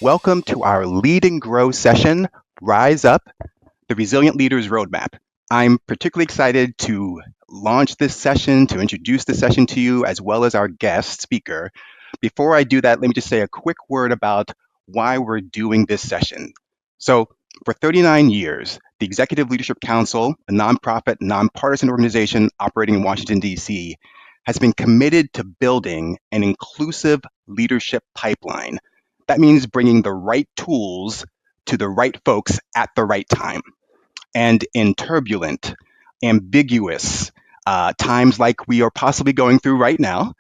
Welcome to our Lead and Grow session, Rise Up, the Resilient Leaders Roadmap. I'm particularly excited to launch this session, to introduce the session to you, as well as our guest speaker. Before I do that, let me just say a quick word about why we're doing this session. So, for 39 years, the Executive Leadership Council, a nonprofit, nonpartisan organization operating in Washington, D.C., has been committed to building an inclusive leadership pipeline. That means bringing the right tools to the right folks at the right time. And in turbulent, ambiguous times like we are possibly going through right now,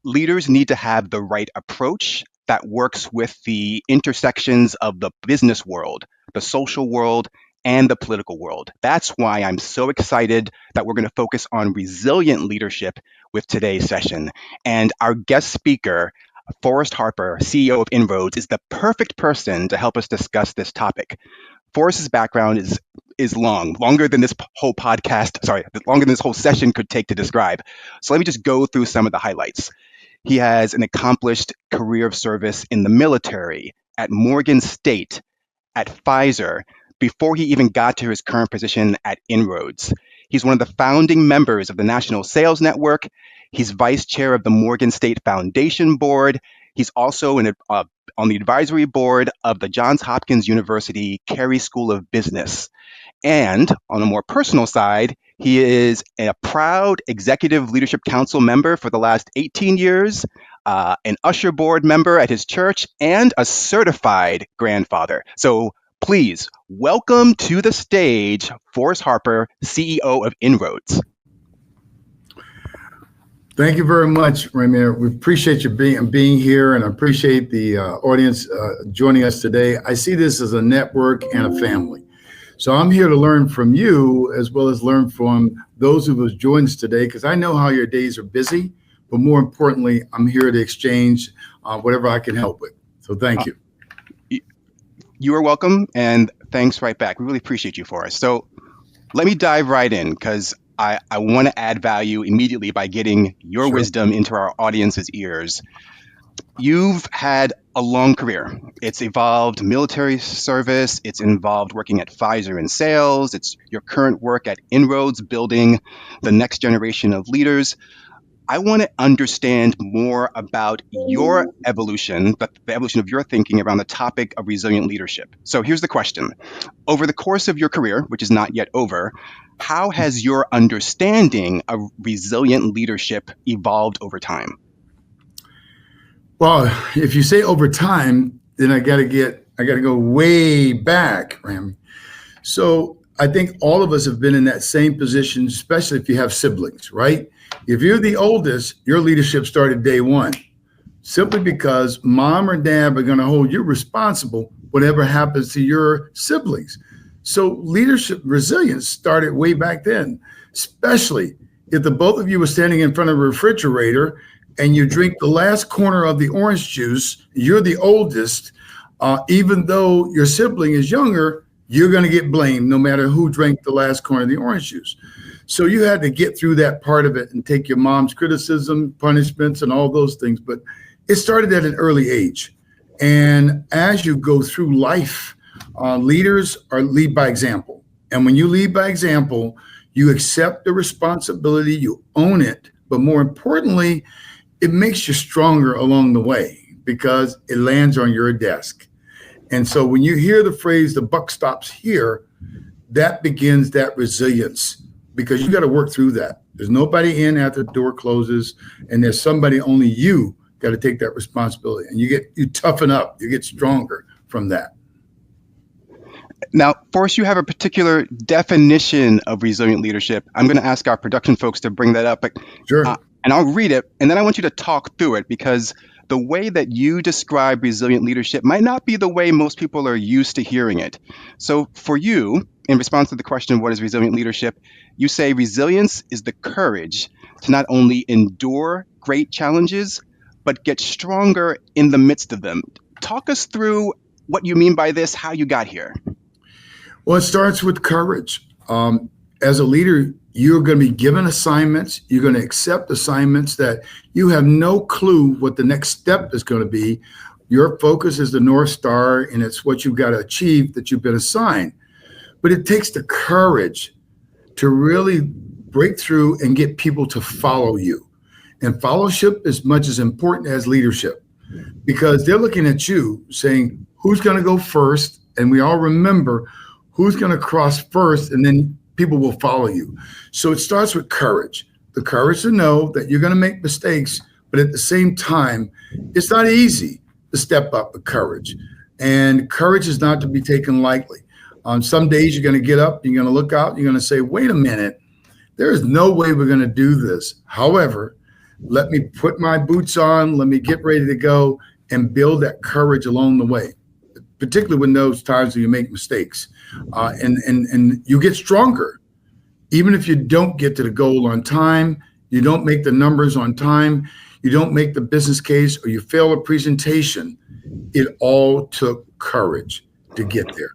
leaders need to have the right approach that works with the intersections of the business world, the social world, and the political world. That's why I'm so excited that we're going to focus on resilient leadership with today's session. And our guest speaker, Forrest Harper, CEO of INROADS, is the perfect person to help us discuss this topic. Forrest's background is longer than this whole longer than this whole session could take to describe. So let me just go through some of the highlights. He has an accomplished career of service in the military, at Morgan State, at Pfizer, before he even got to his current position at INROADS. He's one of the founding members of the National Sales Network. He's vice chair of the Morgan State Foundation Board. He's also on the advisory board of the Johns Hopkins University Carey School of Business. And on a more personal side, he is a proud Executive Leadership Council member for the last 18 years, an usher board member at his church, and a certified grandfather. So please welcome to the stage, Forrest Harper, CEO of INROADS. Thank you very much, Ramir. We appreciate you being here, and I appreciate the audience joining us today. I see this as a network and a family. So I'm here to learn from you as well as learn from those who have joined us today, because I know how your days are busy, but more importantly, I'm here to exchange whatever I can help with. So thank you. You are welcome, and thanks right back. We really appreciate you, Forrest. So let me dive right in, because I want to add value immediately by getting your wisdom into our audience's ears. You've had a long career. It's involved military service. It's involved working at Pfizer in sales. It's your current work at INROADS, building the next generation of leaders. I want to understand more about your evolution, the evolution of your thinking around the topic of resilient leadership. So here's the question. Over the course of your career, which is not yet over, how has your understanding of resilient leadership evolved over time? Well, if you say over time, then I got to go way back, Ram. So I think all of us have been in that same position, especially if you have siblings, right? If you're the oldest, your leadership started day one, simply because mom or dad are going to hold you responsible whatever happens to your siblings. So leadership resilience started way back then, especially if the both of you were standing in front of a refrigerator and you drink the last corner of the orange juice, you're the oldest, even though your sibling is younger, you're going to get blamed no matter who drank the last corner of the orange juice. So you had to get through that part of it and take your mom's criticism, punishments, and all those things. But it started at an early age. And as you go through life, leaders lead by example. And when you lead by example, you accept the responsibility, you own it. But more importantly, it makes you stronger along the way because it lands on your desk. And so when you hear the phrase, the buck stops here, that begins that resilience, because you got to work through that. There's nobody in after the door closes, and there's somebody, only you got to take that responsibility. And you toughen up, you get stronger from that. Now, Forrest, you have a particular definition of resilient leadership. I'm going to ask our production folks to bring that up. But, sure. And I'll read it, and then I want you to talk through it, because the way that you describe resilient leadership might not be the way most people are used to hearing it. So for you, in response to the question, what is resilient leadership? You say resilience is the courage to not only endure great challenges, but get stronger in the midst of them. Talk us through what you mean by this, how you got here. Well, it starts with courage. As a leader, you're going to be given assignments. You're going to accept assignments that you have no clue what the next step is going to be, Your focus is the North Star, and it's what you've got to achieve that you've been assigned. But it takes the courage to really break through and get people to follow you. And fellowship is much as important as leadership, because they're looking at you saying, who's going to go first? And we all remember who's going to cross first, and then people will follow you. So it starts with courage, the courage to know that you're going to make mistakes, but at the same time, it's not easy to step up with courage. And courage is not to be taken lightly. On some days, you're going to get up, you're going to look out, you're going to say, wait a minute, there is no way we're going to do this. However, let me put my boots on, let me get ready to go and build that courage along the way, particularly when those times when you make mistakes. And you get stronger. Even if you don't get to the goal on time, you don't make the numbers on time, you don't make the business case, or you fail a presentation, it all took courage to get there.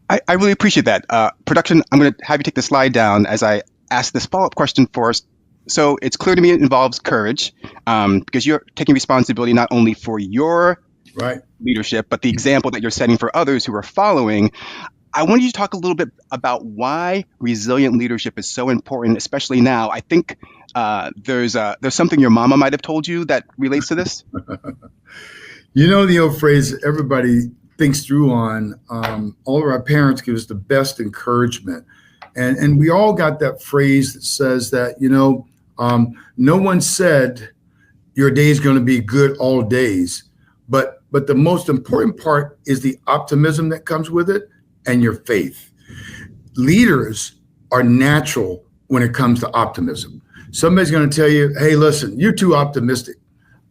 I really appreciate that. Production, I'm going to have you take the slide down as I ask this follow-up question for us. So it's clear to me it involves courage, because you're taking responsibility not only for your leadership, but the example that you're setting for others who are following. I want you to talk a little bit about why resilient leadership is so important, especially now. I think there's something your mama might have told you that relates to this. You know the old phrase everybody thinks through on, all of our parents give us the best encouragement. And we all got that phrase that says that, no one said your day is going to be good all days, but the most important part is the optimism that comes with it and your faith. Leaders are natural when it comes to optimism. Somebody's going to tell you, hey, listen, you're too optimistic.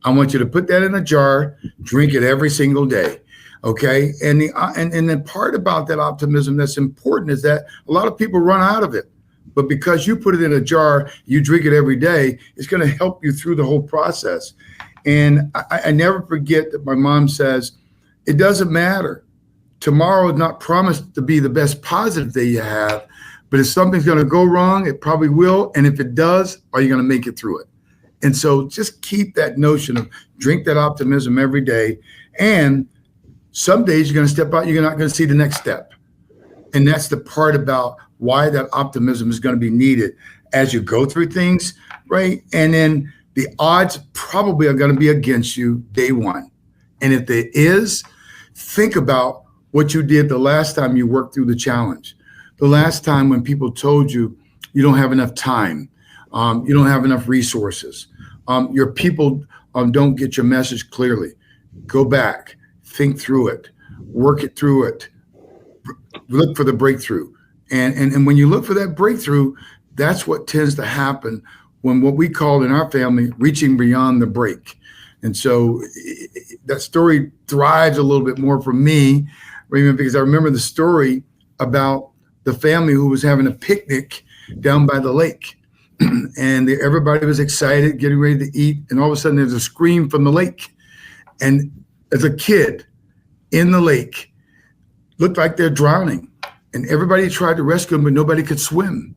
I want you to put that in a jar, drink it every single day. Okay. And the part about that optimism that's important is that a lot of people run out of it. But because you put it in a jar, you drink it every day, it's going to help you through the whole process. And I never forget that my mom says, it doesn't matter. Tomorrow is not promised to be the best positive day you have, but if something's going to go wrong, it probably will. And if it does, are you going to make it through it? And so just keep that notion of drink that optimism every day. And some days you're going to step out, you're not going to see the next step. And that's the part about why that optimism is going to be needed as you go through things, right? And then the odds probably are going to be against you day one. And if there is, think about what you did the last time you worked through the challenge. The last time when people told you you don't have enough time, you don't have enough resources, your people don't get your message clearly. Go back, think through it, work it through it, look for the breakthrough. And when you look for that breakthrough, that's what tends to happen when what we call in our family, reaching beyond the break. And so that story thrives a little bit more for me, because I remember the story about the family who was having a picnic down by the lake. And everybody was excited, getting ready to eat. And all of a sudden there's a scream from the lake. And as a kid in the lake, looked like they're drowning. And everybody tried to rescue them, but nobody could swim.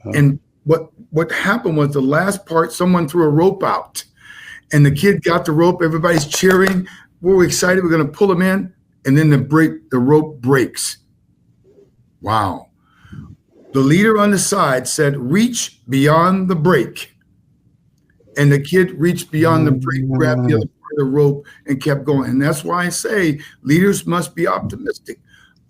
Oh. And what happened was the last part, someone threw a rope out. And the kid got the rope. Everybody's cheering. We're excited. We're going to pull him in. And then the rope breaks. Wow. The leader on the side said, reach beyond the break. And the kid reached beyond the break, grabbed the other part of the rope, and kept going. And that's why I say leaders must be optimistic.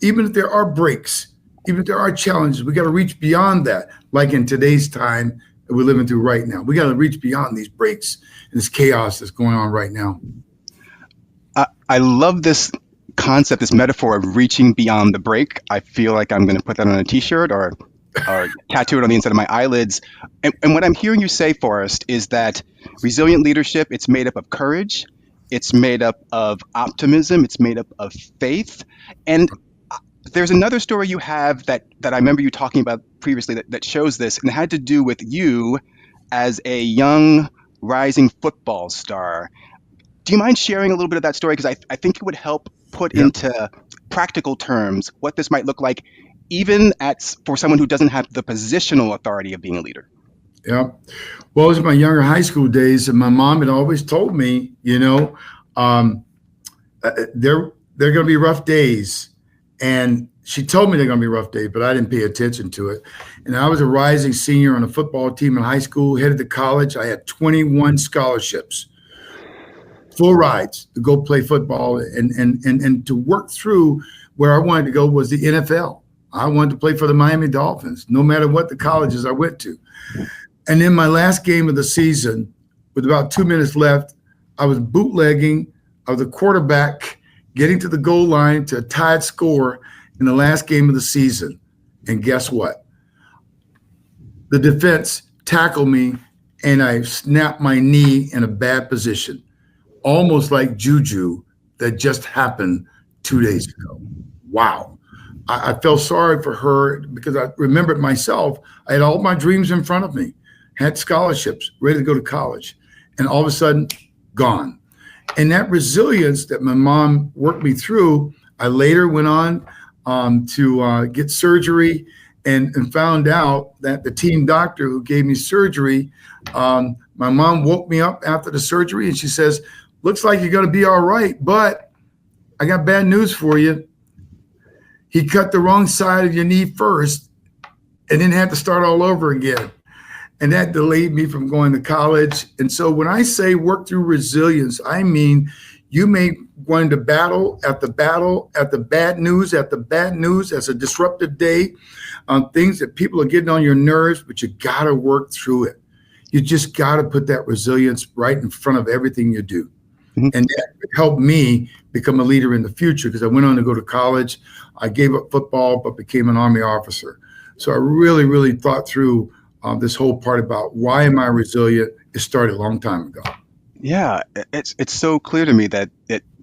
Even if there are breaks, even if there are challenges, we got to reach beyond that. Like in today's time that we're living through right now, we got to reach beyond these breaks and this chaos that's going on right now. I love this concept, this metaphor of reaching beyond the break. I feel like I'm going to put that on a t-shirt or tattoo it on the inside of my eyelids. And what I'm hearing you say, Forrest, is that resilient leadership, it's made up of courage, it's made up of optimism, it's made up of faith. And there's another story you have that I remember you talking about previously that shows this, and it had to do with you as a young rising football star. Do you mind sharing a little bit of that story? Because I think it would help put into practical terms what this might look like, even for someone who doesn't have the positional authority of being a leader. Yeah. Well, it was my younger high school days, and my mom had always told me, they're going to be rough days. And she told me they're going to be rough days, but I didn't pay attention to it. And I was a rising senior on a football team in high school, headed to college. I had 21 scholarships, full rides to go play football and to work through where I wanted to go was the NFL. I wanted to play for the Miami Dolphins, no matter what the colleges I went to. And in my last game of the season, with about 2 minutes left, I was bootlegging. I was a quarterback getting to the goal line to a tied score in the last game of the season. And guess what? The defense tackled me, and I snapped my knee in a bad position, almost like juju that just happened 2 days ago. Wow. I felt sorry for her because I remembered myself. I had all my dreams in front of me, had scholarships, ready to go to college, and all of a sudden, gone. And that resilience that my mom worked me through, I later went on to get surgery and found out that the team doctor who gave me surgery, my mom woke me up after the surgery and she says, "Looks like you're going to be all right, but I got bad news for you. He cut the wrong side of your knee first and then had to start all over again." And that delayed me from going to college. And so when I say work through resilience, I mean you may go into battle at the bad news, as a disruptive day, on things that people are getting on your nerves, but you got to work through it. You just got to put that resilience right in front of everything you do. Mm-hmm. And that helped me become a leader in the future because I went on to go to college. I gave up football, but became an Army officer. So I really, really thought through this whole part about why am I resilient? It started a long time ago. Yeah, it's so clear to me that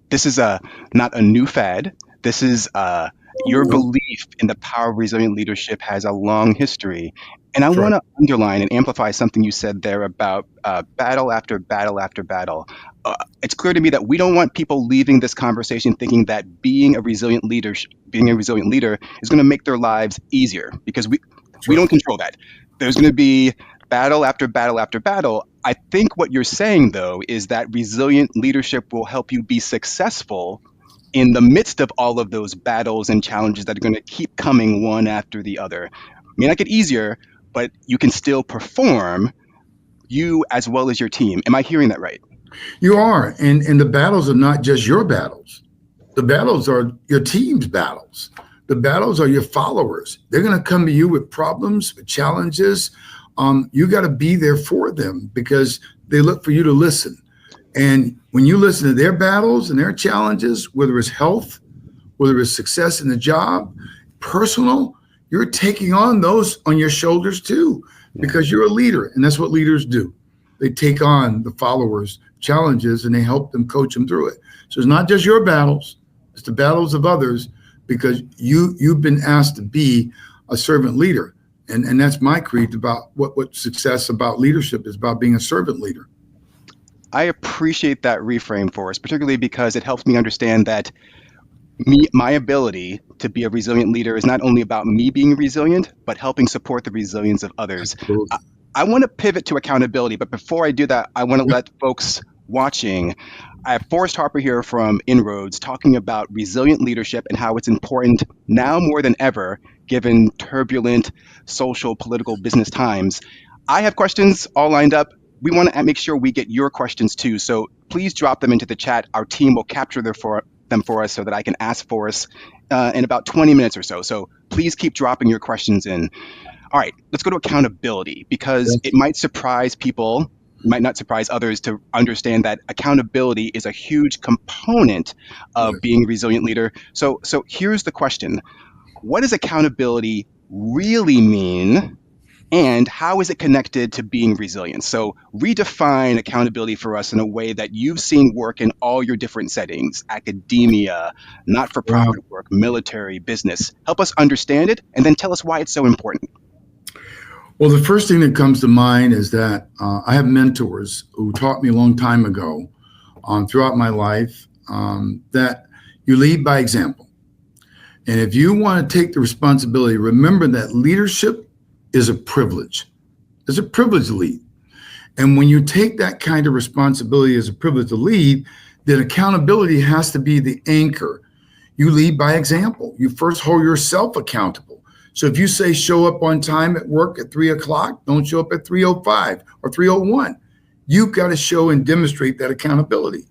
this is not a new fad. This is your belief in the power of resilient leadership has a long history. And I want to underline and amplify something you said there about battle after battle after battle. It's clear to me that we don't want people leaving this conversation thinking that being a resilient leader is going to make their lives easier, because we don't control that. There's going to be battle after battle after battle. I think what you're saying, though, is that resilient leadership will help you be successful in the midst of all of those battles and challenges that are going to keep coming one after the other. May not get easier, but you can still perform, you as well as your team. Am I hearing that right? You are. And the battles are not just your battles. The battles are your team's battles. The battles are your followers. They're going to come to you with problems, with challenges. You got to be there for them because they look for you to listen. And when you listen to their battles and their challenges, whether it's health, whether it's success in the job, personal, you're taking on those on your shoulders too, because you're a leader. And that's what leaders do. They take on the followers' challenges and they help them, coach them through it. So it's not just your battles, it's the battles of others, because you've been asked to be a servant leader. And that's my creed about what success about leadership is, about being a servant leader. I appreciate that reframe for us, particularly because it helps me understand that my ability to be a resilient leader is not only about me being resilient, but helping support the resilience of others. I want to pivot to accountability, but before I do that, I want to let folks watching. I have Forrest Harper here from INROADS talking about resilient leadership and how it's important now more than ever, given turbulent social, political, business times. I have questions all lined up. We want to make sure we get your questions too. So please drop them into the chat. Our team will capture them for us so that I can ask Forrest in about 20 minutes or so. So please keep dropping your questions in. All right, let's go to accountability, because it might surprise people, might not surprise others to understand that accountability is a huge component of being a resilient leader. So here's the question. What does accountability really mean, and how is it connected to being resilient? So redefine accountability for us in a way that you've seen work in all your different settings: academia, not-for-profit work, military, business. Help us understand it, and then tell us why it's so important. Well, the first thing that comes to mind is that I have mentors who taught me a long time ago throughout my life that you lead by example. And if you want to take the responsibility, remember that leadership is a privilege. It's a privilege to lead. And when you take that kind of responsibility as a privilege to lead, then accountability has to be the anchor. You lead by example. You first hold yourself accountable. So if you say show up on time at work at 3 o'clock, don't show up at 3:05 or 3:01. You've got to show and demonstrate that accountability.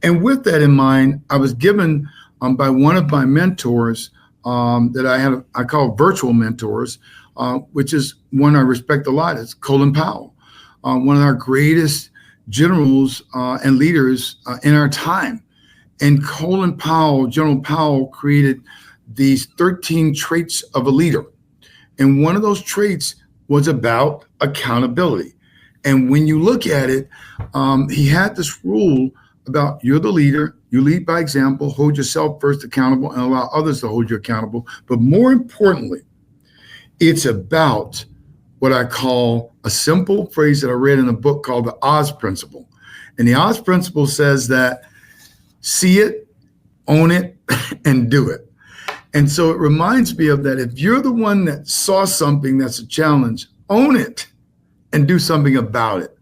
And with that in mind, I was given by one of my mentors that I call virtual mentors, which is one I respect a lot. It's Colin Powell, one of our greatest generals and leaders in our time. And Colin Powell, General Powell, created these 13 traits of a leader. And one of those traits was about accountability. And when you look at it, he had this rule about you're the leader, you lead by example, hold yourself first accountable and allow others to hold you accountable. But more importantly, it's about what I call a simple phrase that I read in a book called the Oz Principle. And the Oz Principle says that see it, own it, and do it. And so it reminds me of that. If you're the one that saw something that's a challenge, own it and do something about it.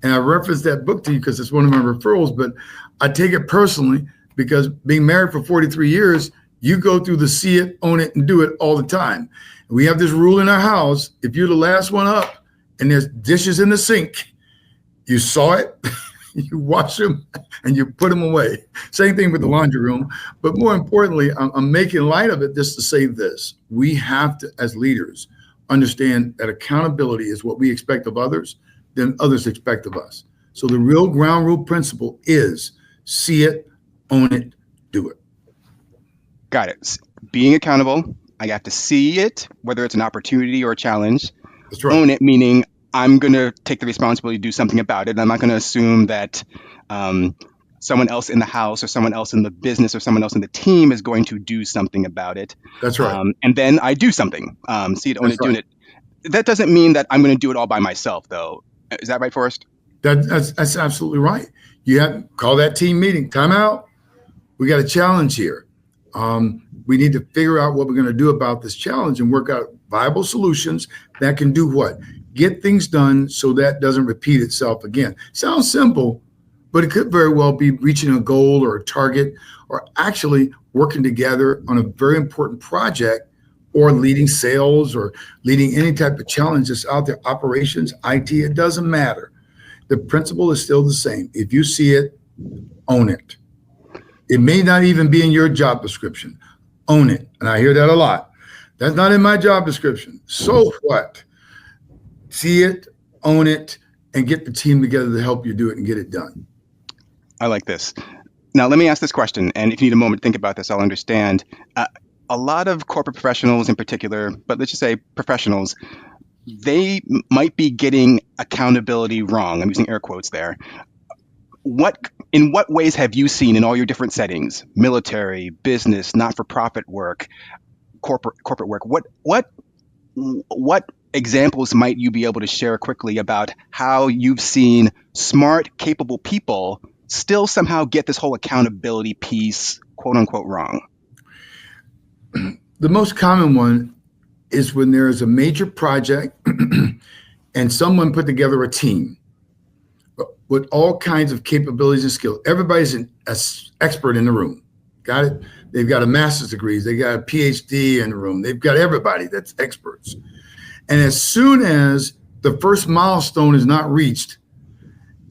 And I referenced that book to you because it's one of my referrals, but I take it personally because being married for 43 years, you go through the see it, own it, and do it all the time. And we have this rule in our house. If you're the last one up and there's dishes in the sink, you saw it, you wash them, and you put them away. Same thing with the laundry room. But more importantly, I'm making light of it just to say this. We have to, as leaders, understand that accountability is what we expect of others, then others expect of us. So the real ground rule principle is see it, own it, do it. Got it. Being accountable, I have to see it, whether it's an opportunity or a challenge. That's right. Own it, meaning I'm going to take the responsibility to do something about it. I'm not going to assume that someone else in the house or someone else in the business or someone else in the team is going to do something about it. That's right. And then I do something. See it, own it, doing it. That doesn't mean that I'm going to do it all by myself, though. Is that right, Forrest? That's absolutely right. You have to call that team meeting. Time out. We got a challenge here. We need to figure out what we're going to do about this challenge and work out viable solutions that can do what? Get things done so that doesn't repeat itself again. Sounds simple, but it could very well be reaching a goal or a target or actually working together on a very important project or leading sales or leading any type of challenge that's out there, operations, IT, it doesn't matter. The principle is still the same. If you see it, own it. It may not even be in your job description. Own it. And I hear that a lot. That's not in my job description. So what? See it, own it, and get the team together to help you do it and get it done. I like this. Now, let me ask this question. And if you need a moment to think about this, I'll understand. A lot of corporate professionals in particular, but let's just say professionals, they might be getting accountability wrong. I'm using air quotes there. In what ways have you seen in all your different settings, military, business, not-for-profit work, corporate work, what examples might you be able to share quickly about how you've seen smart, capable people still somehow get this whole accountability piece, quote unquote, wrong? The most common one is when there is a major project and someone put together a team with all kinds of capabilities and skills. Everybody's an expert in the room. Got it? They've got a master's degrees. They got a PhD in the room. They've got everybody that's experts. And as soon as the first milestone is not reached,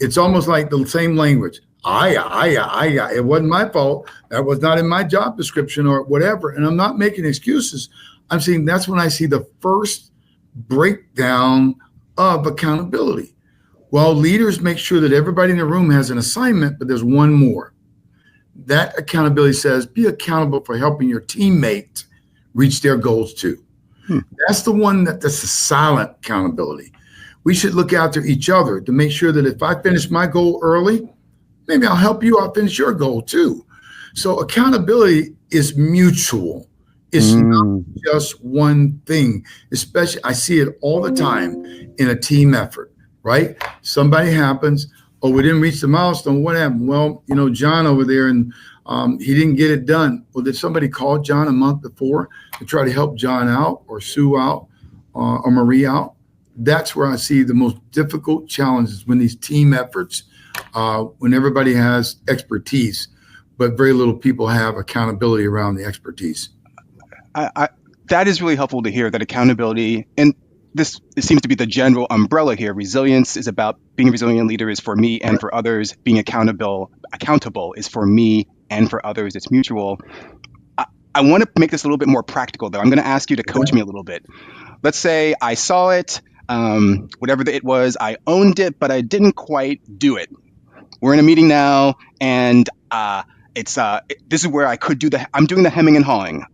it's almost like the same language. It wasn't my fault. That was not in my job description or whatever. And I'm not making excuses. I'm saying that's when I see the first breakdown of accountability. Well, leaders make sure that everybody in the room has an assignment, but there's one more. That accountability says be accountable for helping your teammate reach their goals too. That's the one that's the silent accountability. We should look after each other to make sure that if I finish my goal early, maybe I'll help you out finish your goal too. So accountability is mutual. It's not just one thing. Especially, I see it all the time in a team effort, right? Somebody happens, oh, we didn't reach the milestone. What happened? Well, John over there, and he didn't get it done. Well, did somebody call John a month before to try to help John out or Sue out or Marie out? That's where I see the most difficult challenges when these team efforts when everybody has expertise, but very little people have accountability around the expertise. That is really helpful to hear, that accountability, and this seems to be the general umbrella here. Resilience is about being a resilient leader is for me and for others. Being accountable is for me and for others. It's mutual. I want to make this a little bit more practical, though. I'm going to ask you to coach me a little bit. Let's say I saw it, whatever it was, I owned it, but I didn't quite do it. We're in a meeting now, and this is where I could I'm doing the hemming and hawing.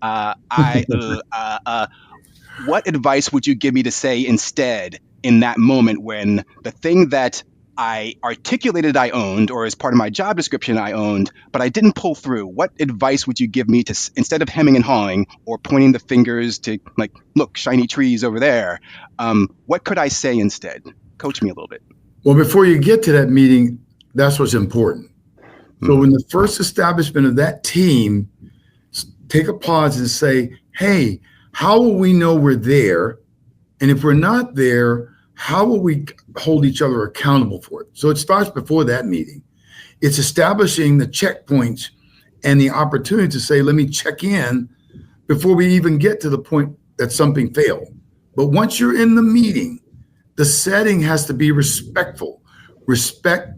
What advice would you give me to say instead in that moment when the thing that I articulated I owned, or as part of my job description I owned, but I didn't pull through? What advice would you give me to, instead of hemming and hawing or pointing the fingers to, like, look, shiny trees over there, what could I say instead? Coach me a little bit. Well, before you get to that meeting, that's what's important. So in the first establishment of that team, take a pause and say, hey, how will we know we're there? And if we're not there, how will we hold each other accountable for it? So it starts before that meeting. It's establishing the checkpoints and the opportunity to say, let me check in before we even get to the point that something failed. But once you're in the meeting, the setting has to be respectful. Respect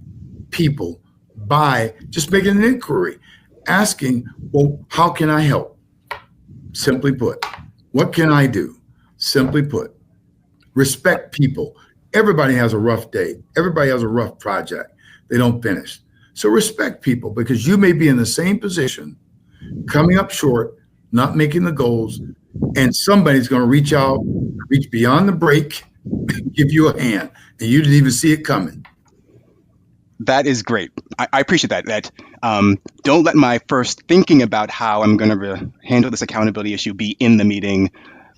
people by just making an inquiry, asking, well, how can I help? Simply put, what can I do? Simply put, respect people. Everybody has a rough day. Everybody has a rough project. They don't finish. So respect people, because you may be in the same position, coming up short, not making the goals, and somebody's going to reach out, reach beyond the break, give you a hand, and you didn't even see it coming. That is great. I appreciate that. Don't let my first thinking about how I'm going to handle this accountability issue be in the meeting.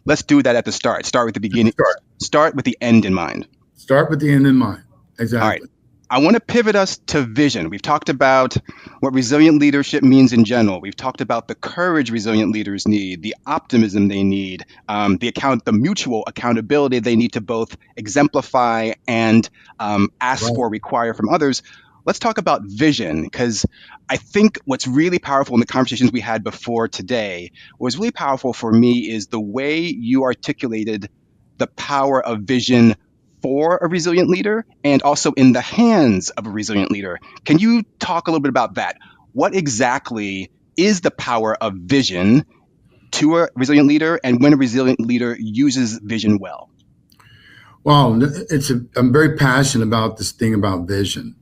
Let's do that at the start. Start with the beginning. Start with the end in mind. Start with the end in mind. Exactly. All right. I want to pivot us to vision. We've talked about what resilient leadership means in general. We've talked about the courage resilient leaders need, the optimism they need, the mutual accountability they need to both exemplify and ask for, require from others. Let's talk about vision, because I think what's really powerful in the conversations we had before today, what was really powerful for me is the way you articulated the power of vision for a resilient leader and also in the hands of a resilient leader. Can you talk a little bit about that? What exactly is the power of vision to a resilient leader, and when a resilient leader uses vision well? Well, I'm very passionate about this thing about vision.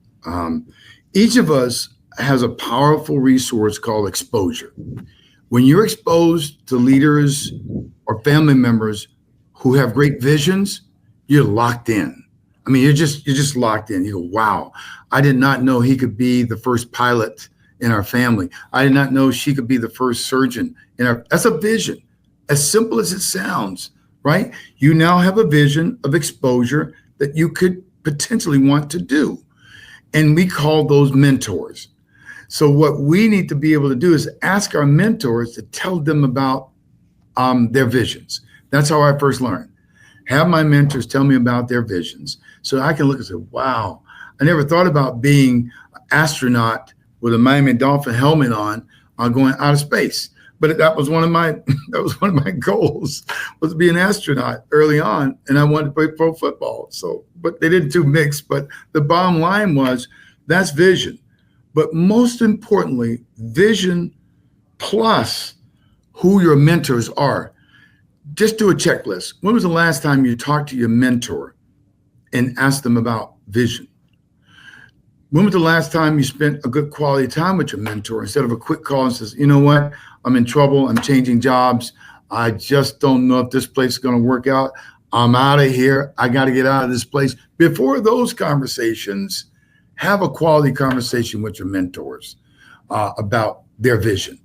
Each of us has a powerful resource called exposure. When you're exposed to leaders or family members who have great visions, you're locked in. I mean, you're just locked in. You go, wow, I did not know he could be the first pilot in our family. I did not know she could be the first surgeon in our. That's a vision, as simple as it sounds, right? You now have a vision of exposure that you could potentially want to do. And we call those mentors. So what we need to be able to do is ask our mentors to tell them about their visions. That's how I first learned. Have my mentors tell me about their visions so I can look and say, wow, I never thought about being an astronaut with a Miami Dolphin helmet on going out of space. But that was one of my goals, was to be an astronaut early on, and I wanted to play pro football. So, but they didn't do mix. But the bottom line was that's vision. But most importantly, vision plus who your mentors are. Just do a checklist. When was the last time you talked to your mentor and asked them about vision? When was the last time you spent a good quality time with your mentor instead of a quick call and says, you know what, I'm in trouble, I'm changing jobs, I just don't know if this place is going to work out, I'm out of here, I got to get out of this place. Before those conversations, have a quality conversation with your mentors about their vision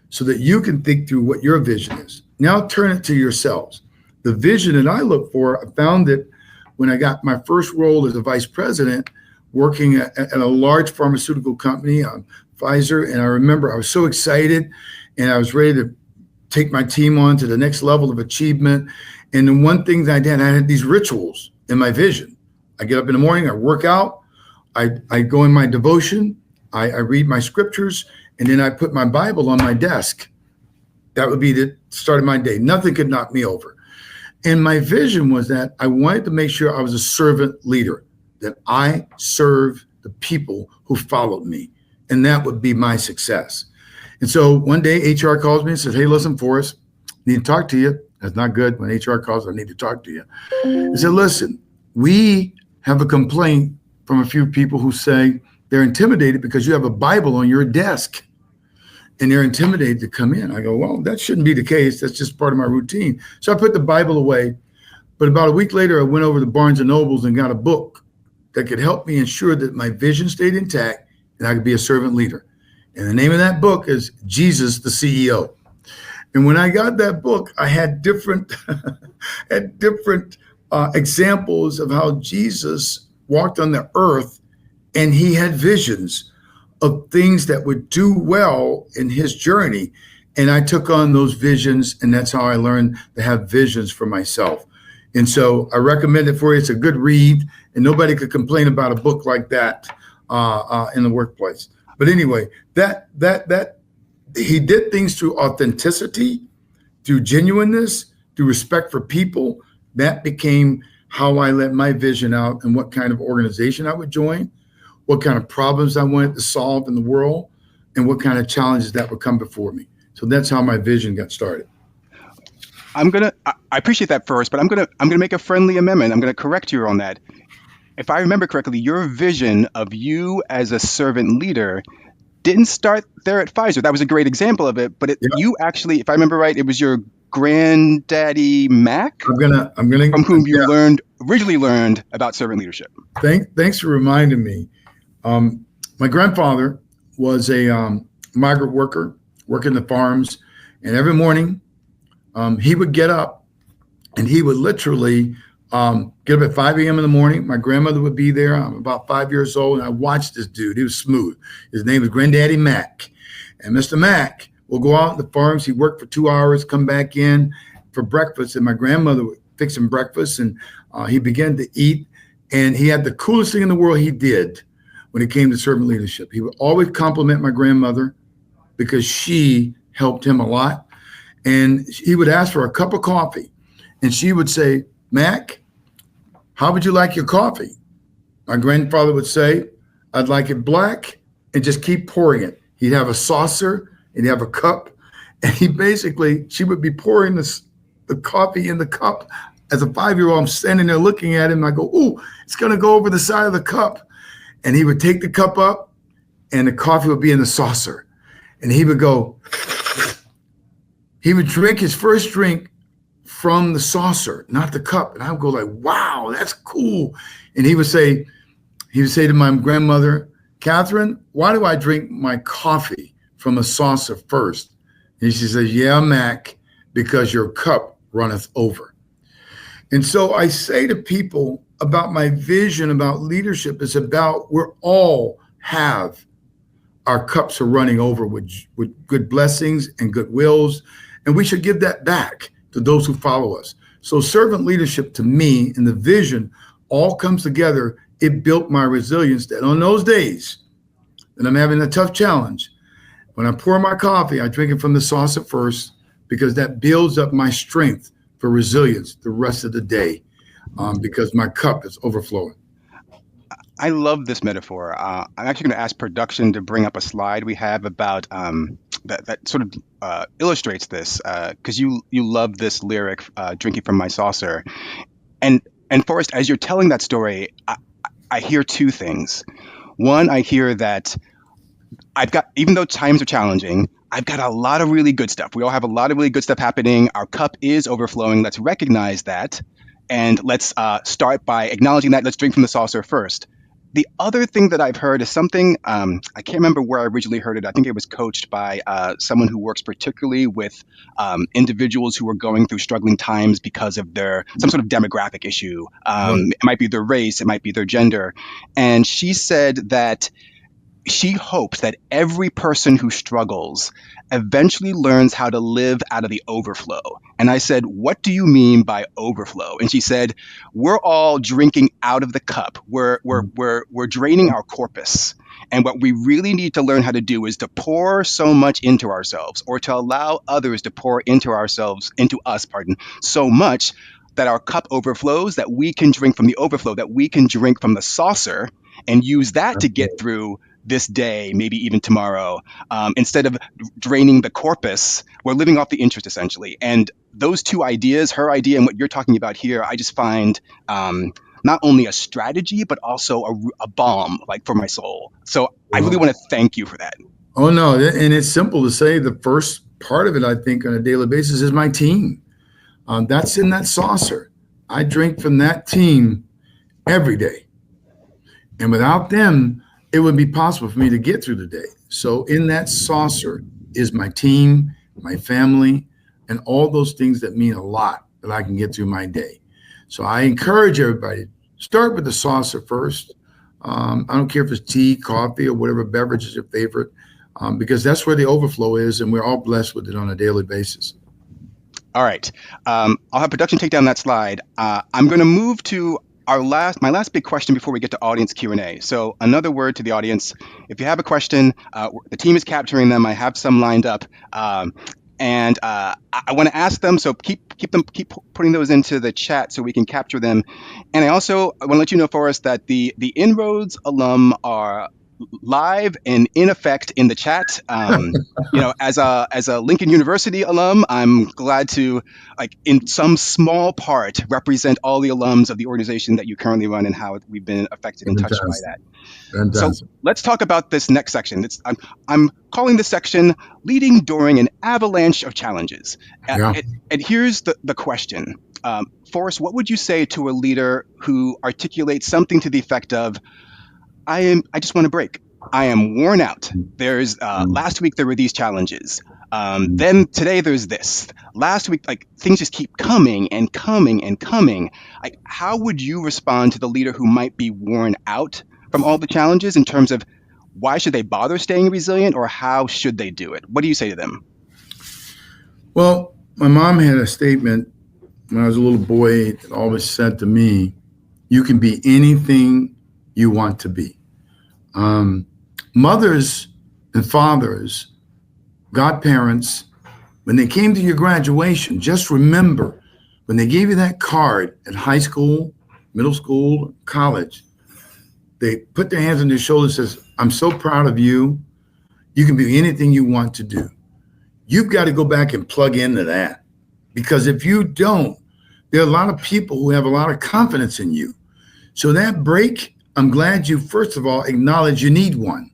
so that you can think through what your vision is. Now turn it to yourselves. The vision that I look for, I found it when I got my first role as a vice president working at a large pharmaceutical company, Pfizer. And I remember I was so excited and I was ready to take my team on to the next level of achievement. And the one thing that I did, I had these rituals in my vision. I get up in the morning, I work out, I go in my devotion, I read my scriptures, and then I put my Bible on my desk. That would be the start of my day. Nothing could knock me over. And my vision was that I wanted to make sure I was a servant leader, that I serve the people who followed me, and that would be my success. And so one day HR calls me and says, hey, listen, Forrest, need to talk to you. That's not good. When HR calls, I need to talk to you. I said, listen, we have a complaint from a few people who say they're intimidated because you have a Bible on your desk and they're intimidated to come in. I go, well, that shouldn't be the case. That's just part of my routine. So I put the Bible away. But about a week later, I went over to Barnes and Nobles and got a book that could help me ensure that my vision stayed intact and I could be a servant leader. And the name of that book is Jesus, the CEO. And when I got that book, I had different examples of how Jesus walked on the earth, and he had visions of things that would do well in his journey. And I took on those visions, and that's how I learned to have visions for myself. And so I recommend it for you. It's a good read, and nobody could complain about a book like that in the workplace. But anyway, that he did things through authenticity, through genuineness, through respect for people. That became how I let my vision out and what kind of organization I would join, what kind of problems I wanted to solve in the world, and what kind of challenges that would come before me. So that's how my vision got started. I appreciate that first, but I'm gonna make a friendly amendment. I'm gonna correct you on that. If I remember correctly, your vision of you as a servant leader didn't start there at Pfizer. That was a great example of it, but you actually, if I remember right, it was your granddaddy Mac, I'm gonna from whom you originally learned about servant leadership. Thanks for reminding me. My grandfather was a migrant worker, working the farms, and every morning he would get up and he would literally get up at 5 a.m. in the morning. My grandmother would be there. I'm about 5 years old, and I watched this dude. He was smooth. His name was Granddaddy Mac. And Mr. Mac will go out in the farms. He worked for 2 hours, come back in for breakfast, and my grandmother would fix him breakfast, and he began to eat. And he had the coolest thing in the world he did when it came to servant leadership. He would always compliment my grandmother because she helped him a lot. And he would ask for a cup of coffee, and she would say, Mac, how would you like your coffee? My grandfather would say, I'd like it black, and just keep pouring it. He'd have a saucer and he'd have a cup, and she would be pouring the coffee in the cup. As a 5-year-old, I'm standing there looking at him. I go, ooh, it's going to go over the side of the cup. And he would take the cup up, and the coffee would be in the saucer. And he would go, he would drink his first drink from the saucer, not the cup. And I would go like, wow, that's cool. And he would say to my grandmother, Catherine, why do I drink my coffee from a saucer first? And she says, yeah, Mac, because your cup runneth over. And so I say to people about my vision about leadership, it's about we all have our cups are running over with good blessings and good wills, and we should give that back to those who follow us. So servant leadership to me and the vision all comes together. It built my resilience that on those days that I'm having a tough challenge, when I pour my coffee, I drink it from the saucer first, because that builds up my strength for resilience the rest of the day, because my cup is overflowing. I love this metaphor. I'm actually going to ask production to bring up a slide we have about that sort of illustrates this, because you love this lyric, drinking from my saucer. And Forrest, as you're telling that story, I hear two things. One, I hear that even though times are challenging, I've got a lot of really good stuff. We all have a lot of really good stuff happening. Our cup is overflowing. Let's recognize that. And let's start by acknowledging that. Let's drink from the saucer first. The other thing that I've heard is something, I can't remember where I originally heard it. I think it was coached by someone who works particularly with individuals who are going through struggling times because of some sort of demographic issue. It might be their race, it might be their gender. And she said that she hopes that every person who struggles eventually learns how to live out of the overflow. And I said, what do you mean by overflow? And she said, we're all drinking out of the cup. We're draining our corpus. And what we really need to learn how to do is to pour so much into ourselves, or to allow others to pour into us, so much that our cup overflows, that we can drink from the overflow, that we can drink from the saucer and use that to get through this day, maybe even tomorrow. Instead of draining the corpus, we're living off the interest, essentially. And those two ideas, her idea and what you're talking about here, I just find not only a strategy, but also a balm, like, for my soul. So I really want to thank you for that. Oh, no. And it's simple to say. The first part of it, I think, on a daily basis is my team. That's in that saucer. I drink from that team every day. And without them, it wouldn't be possible for me to get through the day. So in that saucer is my team, my family, and all those things that mean a lot that I can get through my day. So I encourage everybody, start with the saucer first. I don't care if it's tea, coffee, or whatever beverage is your favorite, because that's where the overflow is, and we're all blessed with it on a daily basis. All right. I'll have production take down that slide. I'm going to move to my last big question before we get to audience Q&A. So another word to the audience: if you have a question, the team is capturing them. I have some lined up, and I want to ask them. So keep putting those into the chat so we can capture them. And I want to let you know, Forrest, that the INROADS alum are live and in effect in the chat. As a Lincoln University alum, I'm glad to, in some small part, represent all the alums of the organization that you currently run and how we've been affected and touched by that. Fantastic. So let's talk about this next section. I'm calling this section "Leading During an Avalanche of Challenges." And here's the question. Forrest, what would you say to a leader who articulates something to the effect of, I just want to break. I am worn out. There's last week there were these challenges. Then today there's this. Last week, things just keep coming and coming and coming. How would you respond to the leader who might be worn out from all the challenges, in terms of why should they bother staying resilient, or how should they do it? What do you say to them? Well, my mom had a statement when I was a little boy that always said to me, "You can be anything you want to be." Mothers and fathers, godparents, when they came to your graduation, just remember when they gave you that card at high school, middle school, college, they put their hands on your shoulders and says, "I'm so proud of you. You can be anything you want to do." You've got to go back and plug into that, because if you don't, there are a lot of people who have a lot of confidence in you. So that break, I'm glad you, first of all, acknowledge you need one.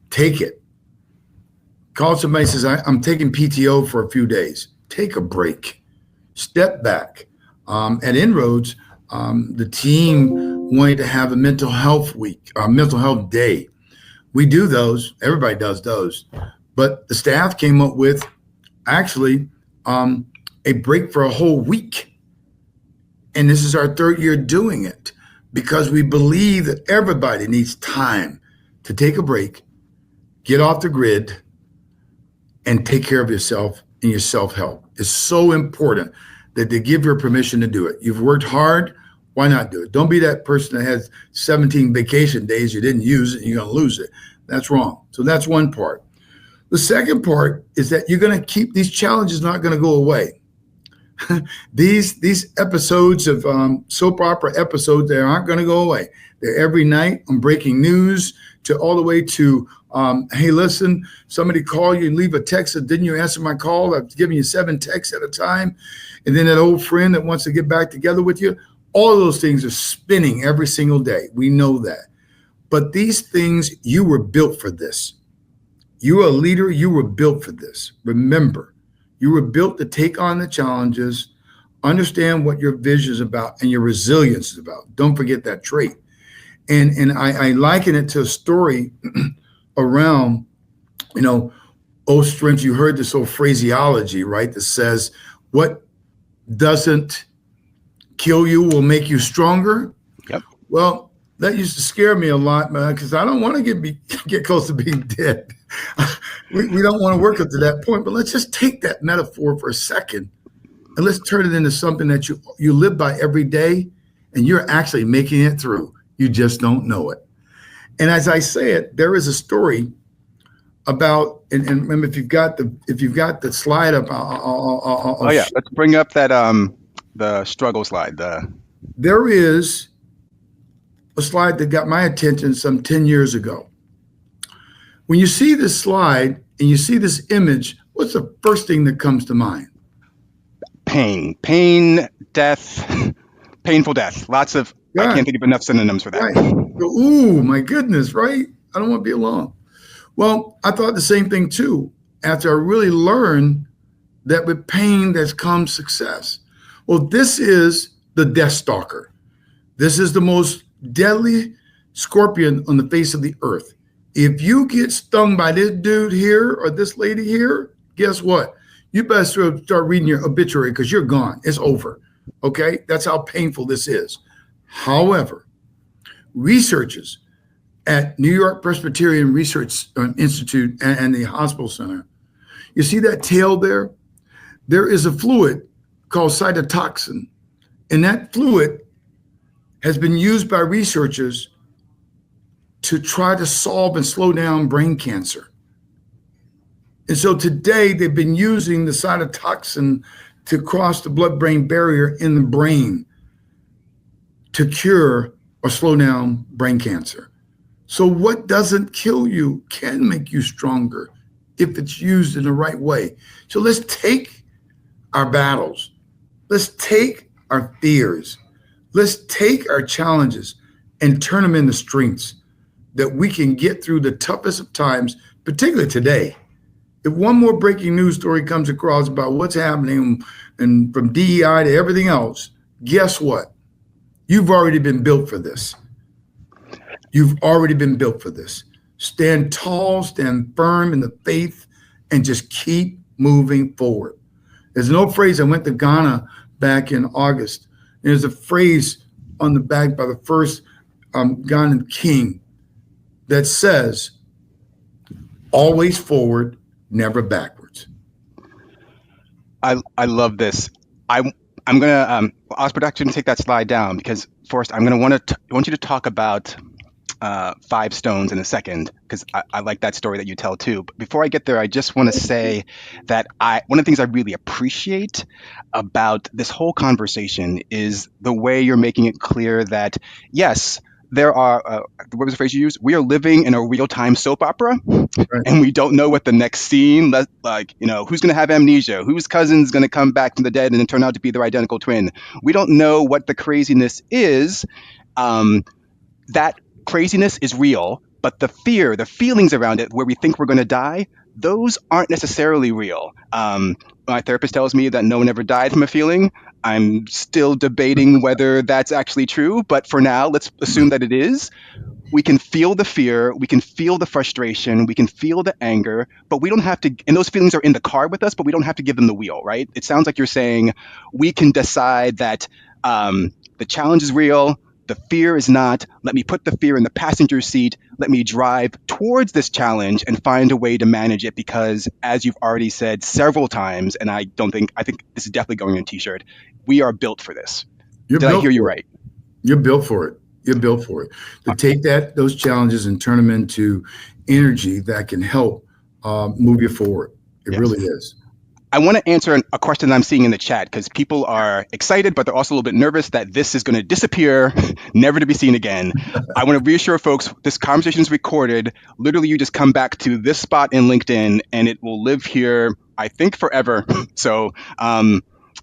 Take it. Call somebody, says, I'm taking PTO for a few days. Take a break. Step back. At INROADS, the team wanted to have a mental health week, mental health day. We do those. Everybody does those. But the staff came up with actually a break for a whole week. And this is our third year doing it, because we believe that everybody needs time to take a break, get off the grid, and take care of yourself and your self-help. It's so important that they give you permission to do it. You've worked hard, why not do it? Don't be that person that has 17 vacation days you didn't use it and you're going to lose it. That's wrong. So that's one part. The second part is that you're going to keep these challenges, not going to go away. These episodes of soap opera episodes, they aren't going to go away. They're every night on breaking news, to all the way to, hey, listen, somebody called you and leave a text that didn't you answer my call? I've given you 7 texts at a time. And then that old friend that wants to get back together with you. All of those things are spinning every single day. We know that. But these things, you were built for this. You're a leader. You were built for this. Remember, you were built to take on the challenges, understand what your vision is about and your resilience is about. Don't forget that trait. And I liken it to a story around, old strength. You heard this old phraseology, right? That says, what doesn't kill you will make you stronger. Yep. Well, That used to scare me a lot, man, because I don't want to get close to being dead. We don't want to work up to that point, but let's just take that metaphor for a second and let's turn it into something that you live by every day, and you're actually making it through. You just don't know it. And as I say it, there is a story about, and remember, if you've got the slide up, oh yeah, let's bring up that the struggle slide. There is a slide that got my attention some 10 years ago. When you see this slide and you see this image, what's the first thing that comes to mind? Pain, death, painful death. Lots of, I can't think of enough synonyms for that. Right. Ooh, my goodness, right? I don't want to be alone. Well, I thought the same thing too, after I really learned that with pain there's comes success. Well, this is the death stalker. This is the most deadly scorpion on the face of the earth. If you get stung by this dude here or this lady here, guess what? You better start reading your obituary because you're gone. It's over. Okay? That's how painful this is. However, researchers at New York Presbyterian Research Institute and the Hospital Center, you see that tail there? There is a fluid called cytotoxin, and that fluid has been used by researchers to try to solve and slow down brain cancer. And so today they've been using the cytotoxin to cross the blood-brain barrier in the brain to cure or slow down brain cancer. So what doesn't kill you can make you stronger if it's used in the right way. So let's take our battles. Let's take our fears. Let's take our challenges and turn them into strengths that we can get through the toughest of times, particularly today. If one more breaking news story comes across about what's happening and from DEI to everything else, guess what? You've already been built for this. You've already been built for this. Stand tall, stand firm in the faith, and just keep moving forward. There's an old phrase. I went to Ghana back in August. There's a phrase on the back by the first Ghanaian king that says, always forward, never backwards. I love this. I'm gonna ask production to take that slide down because first I'm gonna want you to talk about 5 stones in a second because I like that story that you tell too. But before I get there, I just want to say that one of the things I really appreciate about this whole conversation is the way you're making it clear that yes, there are what was the phrase you used? We are living in a real-time soap opera, right. And we don't know what the next scene, like, who's going to have amnesia, whose cousin's going to come back from the dead and then turn out to be their identical twin. We don't know what the craziness is. That craziness is real, but the fear, the feelings around it, where we think we're going to die, those aren't necessarily real. My therapist tells me that no one ever died from a feeling. I'm still debating whether that's actually true, but for now, let's assume that it is. We can feel the fear, we can feel the frustration, we can feel the anger, but we don't have to, and those feelings are in the car with us, but we don't have to give them the wheel, right? It sounds like you're saying we can decide that the challenge is real, the fear is not. Let me put the fear in the passenger seat. Let me drive towards this challenge and find a way to manage it because, as you've already said several times, and I think this is definitely going in a t-shirt, we are built for this. Did I hear you right? You're built for it. You're built for it. To take those challenges and turn them into energy that can help move you forward. It really is. I want to answer a question I'm seeing in the chat because people are excited, but they're also a little bit nervous that this is going to disappear, never to be seen again. I want to reassure folks, this conversation is recorded. Literally, you just come back to this spot in LinkedIn and it will live here, I think, forever. So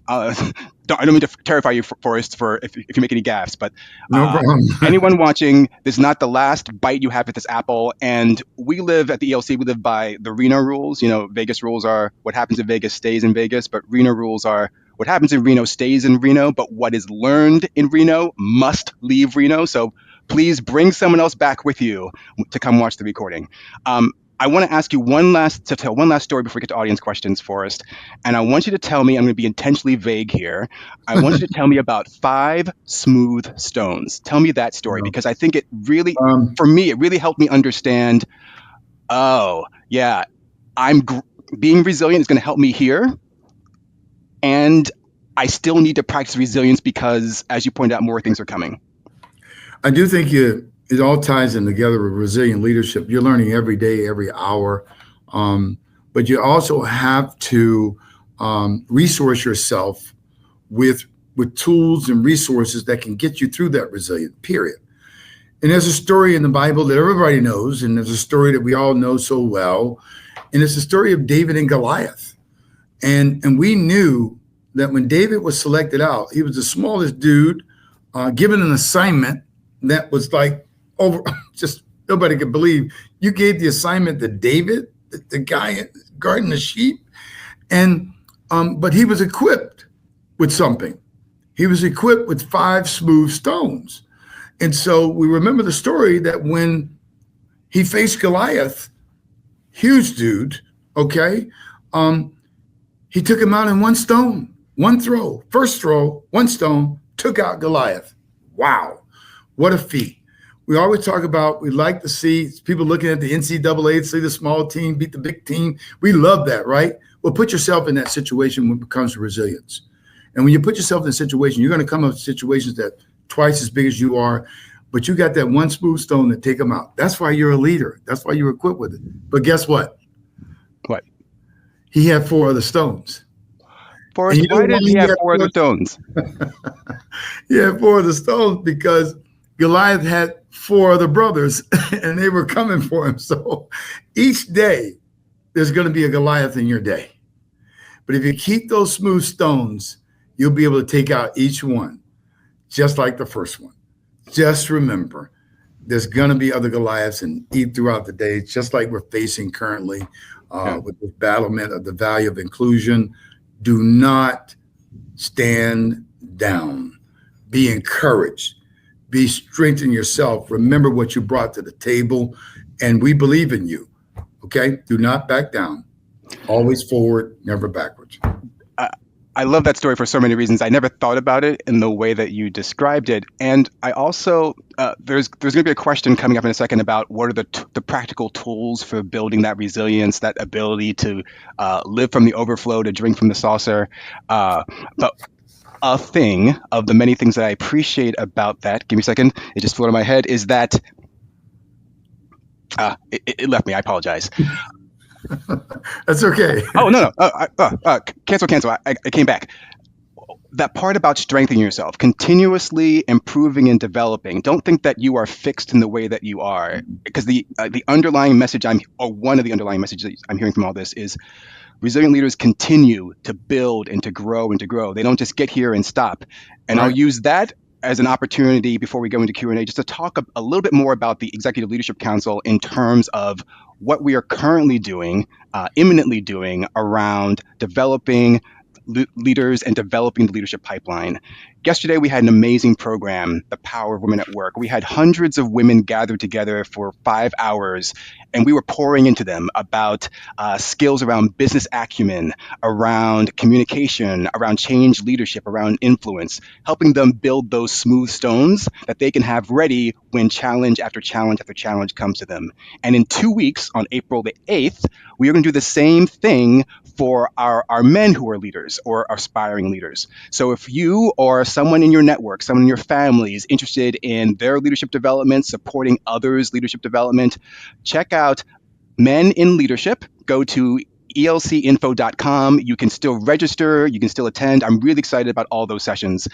I don't mean to terrify you, Forrest, if you make any gaffes, but no problem. Anyone watching, this is not the last bite you have at this apple. And we live at the ELC, we live by the Reno rules. Vegas rules are what happens in Vegas stays in Vegas, but Reno rules are what happens in Reno stays in Reno, but what is learned in Reno must leave Reno. So please bring someone else back with you to come watch the recording. I want to ask you to tell one last story before we get to audience questions, Forrest. And I want you to tell me, I'm going to be intentionally vague here. I want you to tell me about 5 smooth stones. Tell me that story, because I think it really, Um, for me, it really helped me understand, oh, yeah, being resilient is going to help me here. And I still need to practice resilience because, as you pointed out, more things are coming. I do think it all ties in together with resilient leadership. You're learning every day, every hour, but you also have to resource yourself with tools and resources that can get you through that resilient period. And there's a story in the Bible that everybody knows, and there's a story that we all know so well, and it's the story of David and Goliath. And we knew that when David was selected out, he was the smallest dude, given an assignment that was like over, just nobody could believe you gave the assignment to David, the guy guarding the sheep. And but he was equipped with something. He was equipped with 5 smooth stones. And so we remember the story that when he faced Goliath, huge dude, okay, he took him out in 1 stone, 1 throw. First throw, 1 stone, took out Goliath. Wow, what a feat. We always talk about, we like to see people looking at the NCAA, see the small team beat the big team. We love that, right? Well, put yourself in that situation when it comes to resilience. And when you put yourself in a situation, you're going to come up with situations that twice as big as you are, but you got that 1 smooth stone to take them out. That's why you're a leader. That's why you're equipped with it. But guess what? What? He had 4 other stones. Forrest, why did he have 4 other stones? He had 4 other stones because Goliath had 4 other brothers and they were coming for him. So each day there's going to be a Goliath in your day. But if you keep those smooth stones, you'll be able to take out each one, just like the first one. Just remember, there's going to be other Goliaths and throughout the day, just like we're facing currently with the battlement of the value of inclusion. Do not stand down. Be encouraged. Be strengthen yourself. Remember what you brought to the table, and we believe in you. Okay? Do not back down. Always forward, never backwards. I love that story for so many reasons. I never thought about it in the way that you described it. And I also, there's going to be a question coming up in a second about what are the practical tools for building that resilience, that ability to live from the overflow, to drink from the saucer. But a thing of the many things that I appreciate about that, give me a second, it just flew out of my head, is that, it left me, I apologize. That's okay. Oh, no. Cancel. I came back. That part about strengthening yourself, continuously improving and developing. Don't think that you are fixed in the way that you are, because the underlying message one of the underlying messages I'm hearing from all this is resilient leaders continue to build and to grow and to grow. They don't just get here and stop. And right. I'll use that as an opportunity before we go into Q&A just to talk a little bit more about the Executive Leadership Council in terms of what we are currently doing, imminently doing around developing leaders and developing the leadership pipeline. Yesterday, we had an amazing program, The Power of Women at Work. We had hundreds of women gathered together for 5 hours, and we were pouring into them about skills around business acumen, around communication, around change leadership, around influence, helping them build those smooth stones that they can have ready when challenge after challenge after challenge comes to them. And in 2 weeks, on April the 8th, we are going to do the same thing for our men who are leaders or aspiring leaders. So if you or someone in your network, someone in your family is interested in their leadership development, supporting others' leadership development, check out Men in Leadership. Go to elcinfo.com. You can still register. You can still attend. I'm really excited about all those sessions.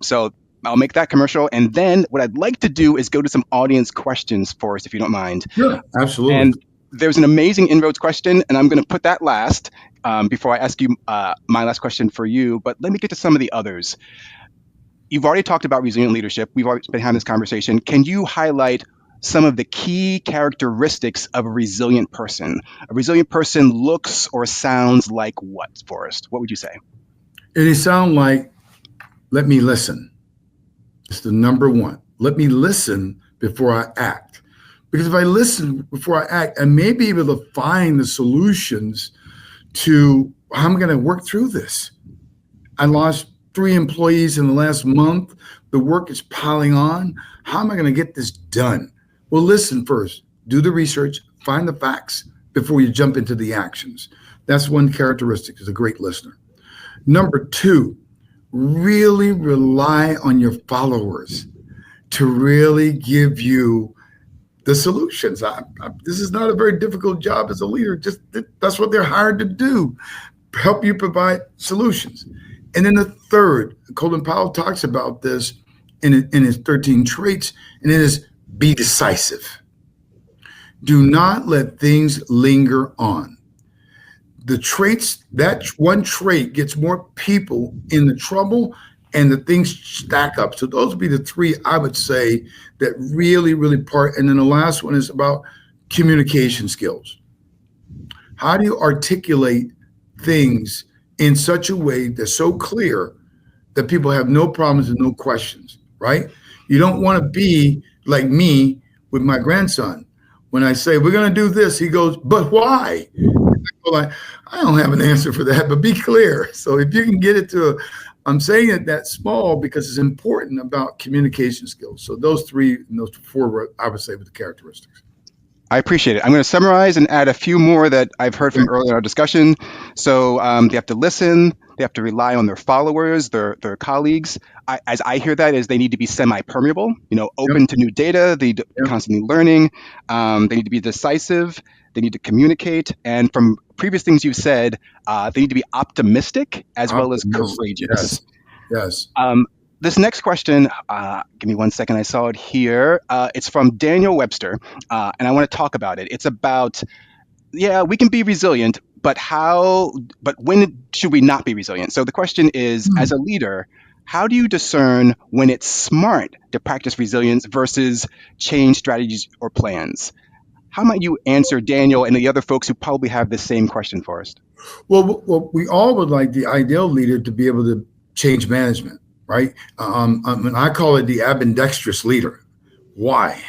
So I'll make that commercial. And then what I'd like to do is go to some audience questions for us, if you don't mind. Sure, absolutely. And there's an amazing INROADS question, and I'm going to put that last before I ask you my last question for you. But let me get to some of the others. You've already talked about resilient leadership. We've already been having this conversation. Can you highlight some of the key characteristics of a resilient person? A resilient person looks or sounds like what, Forrest? What would you say? It sounds like, let me listen. It's the number one. Let me listen before I act. Because if I listen before I act, I may be able to find the solutions to how I'm going to work through this. I lost 3 employees in the last month. The work is piling on. How am I going to get this done? Well, listen first, do the research, find the facts before you jump into the actions. That's one characteristic as a great listener. Number 2, really rely on your followers to really give you the solutions. This is not a very difficult job as a leader. Just that's what they're hired to do, help you provide solutions. And then the third, Colin Powell talks about this in his 13 traits, and it is be decisive. Do not let things linger on. The traits, that one trait gets more people in the trouble and the things stack up. So those would be the 3 I would say that really, really part. And then the last one is about communication skills. How do you articulate things in such a way that's so clear that people have no problems and no questions, right? You don't want to be like me with my grandson. When I say, we're going to do this, he goes, but why? Well, I don't have an answer for that, but be clear. So if you can get it to I'm saying it that small because it's important about communication skills. So those 3 and those 4, I would say, with the characteristics. I appreciate it. I'm going to summarize and add a few more that I've heard from earlier in our discussion. So they have to listen. They have to rely on their followers, their colleagues. As I hear that, is they need to be semi-permeable, open to new data. They need to be constantly learning. They need to be decisive. They need to communicate. And from previous things you've said, they need to be optimistic as well as courageous. Yes. This next question, give me one second. I saw it here. It's from Daniel Webster, and I want to talk about it. It's about, we can be resilient, but when should we not be resilient? So the question is, as a leader, how do you discern when it's smart to practice resilience versus change strategies or plans? How might you answer Daniel and the other folks who probably have the same question for us? Well, we all would like the ideal leader to be able to change management, right? I call it the ambidextrous leader. Why?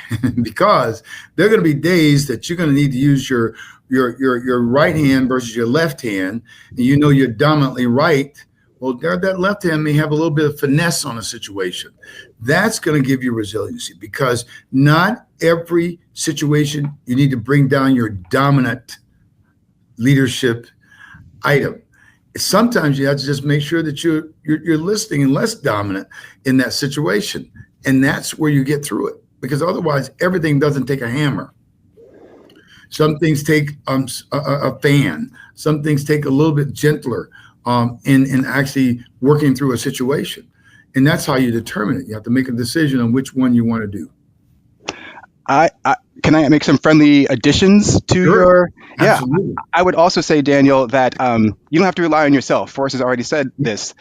Because there are going to be days that you're going to need to use your right hand versus your left hand, and you're dominantly right. Well, that left hand may have a little bit of finesse on a situation. That's going to give you resiliency, because not every situation you need to bring down your dominant leadership item. Sometimes you have to just make sure that you're listening and less dominant in that situation, and that's where you get through it. Because otherwise, everything doesn't take a hammer. Some things take a fan. Some things take a little bit gentler in actually working through a situation. And that's how you determine it. You have to make a decision on which one you want to do. Can I make some friendly additions to your? Absolutely. I would also say, Daniel, that you don't have to rely on yourself. Forrest has already said this.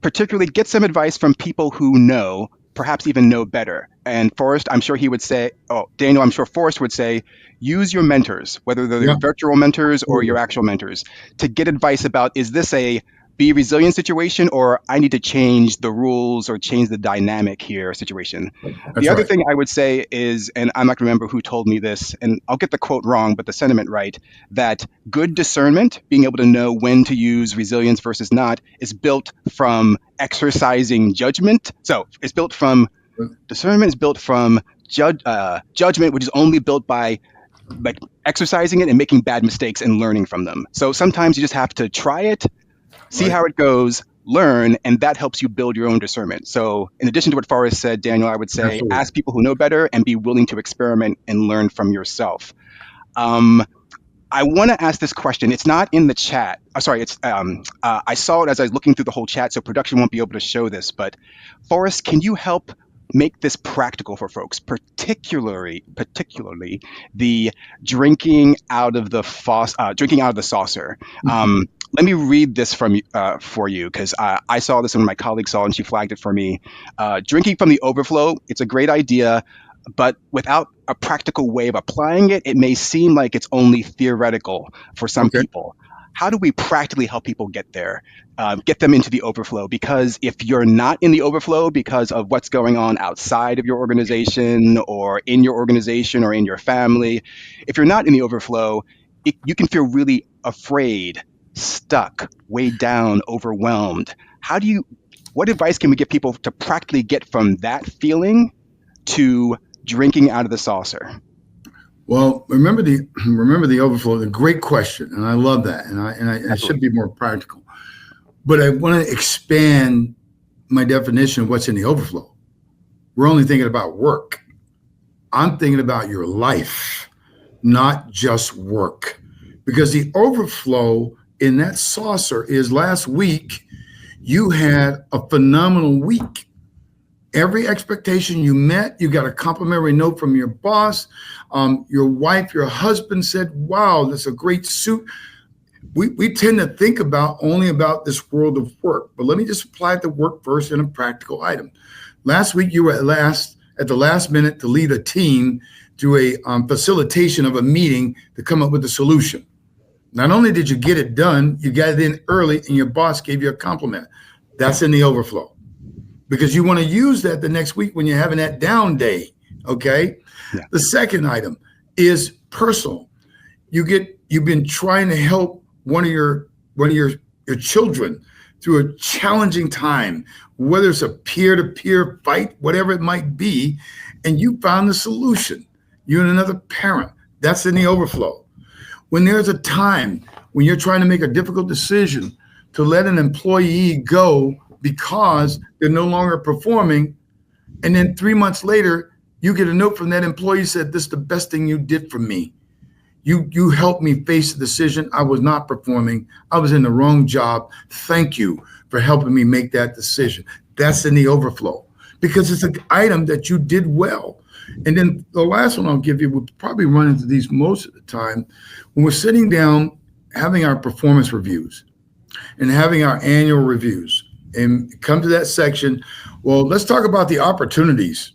Particularly, get some advice from people who know, perhaps even know better. And Forrest, I'm sure he would say, Daniel, I'm sure Forrest would say, use your mentors, whether they're your virtual mentors or your actual mentors, to get advice about, is this a be resilient situation, or I need to change the rules or change the dynamic here situation. The other thing I would say is, and I'm not going to remember who told me this, and I'll get the quote wrong, but the sentiment right, that good discernment, being able to know when to use resilience versus not, is built from exercising judgment. So it's built from, discernment is built from judgment, which is only built by exercising it and making bad mistakes and learning from them. So sometimes you just have to try it, see how it goes, learn, and that helps you build your own discernment. So in addition to what Forrest said, Daniel, I would say ask people who know better and be willing to experiment and learn from yourself. I want to ask this question. It's not in the chat. I saw it as I was looking through the whole chat, so production won't be able to show this. But Forrest, can you help make this practical for folks, particularly the drinking out of the saucer? Let me read this for you, because I saw this and my colleague saw it and she flagged it for me. Drinking from the overflow, it's a great idea, but without a practical way of applying it, it may seem like it's only theoretical for some people. how do we practically help people get there, get them into the overflow? Because if you're not in the overflow because of what's going on outside of your organization or in your organization or in your family, if you're not in the overflow, you can feel really afraid, stuck, weighed down, overwhelmed. What advice can we give people to practically get from that feeling to drinking out of the saucer? Well, remember the overflow. The great question, and I love that. And I should be more practical, but I want to expand my definition of what's in the overflow. We're only thinking about work. I'm thinking about your life, not just work, because the overflow in that saucer is last week. You had a phenomenal week. Every expectation you met, you got a complimentary note from your boss. Your wife, your husband said, wow, that's a great suit. We tend to think only about this world of work, but let me just apply the work first in a practical item. Last week, you were at the last minute to lead a team through a facilitation of a meeting to come up with a solution. Not only did you get it done, you got it in early and your boss gave you a compliment. That's in the overflow. Because you want to use that the next week when you're having that down day, okay? Yeah. The second item is personal. You've been trying to help one of your children through a challenging time, whether it's a peer-to-peer fight, whatever it might be, and you found the solution. You and another parent. That's in the overflow. When there's a time when you're trying to make a difficult decision to let an employee go because they're no longer performing, and then 3 months later, you get a note from that employee said, this is the best thing you did for me. You helped me face the decision. I was not performing. I was in the wrong job. Thank you for helping me make that decision. That's in the overflow because it's an item that you did well. And then the last one I'll give you, we'll probably run into these most of the time, when we're sitting down having our performance reviews and having our annual reviews and come to that section, well, let's talk about the opportunities.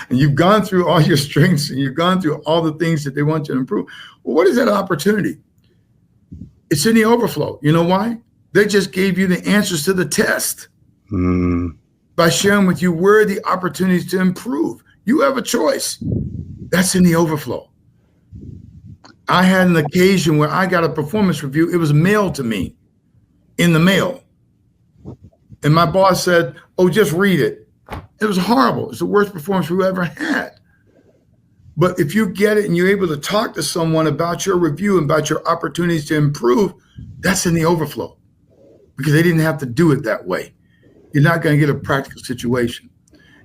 And you've gone through all your strengths and you've gone through all the things that they want you to improve. Well, what is that opportunity? It's in the overflow. You know why? They just gave you the answers to the test by sharing with you where are the opportunities to improve. You have a choice. That's in the overflow. I had an occasion where I got a performance review. It was mailed to me in the mail. And my boss said, oh, just read it. It was horrible. It's the worst performance we ever had. But if you get it and you're able to talk to someone about your review and about your opportunities to improve, that's in the overflow because they didn't have to do it that way. You're not going to get a practical situation.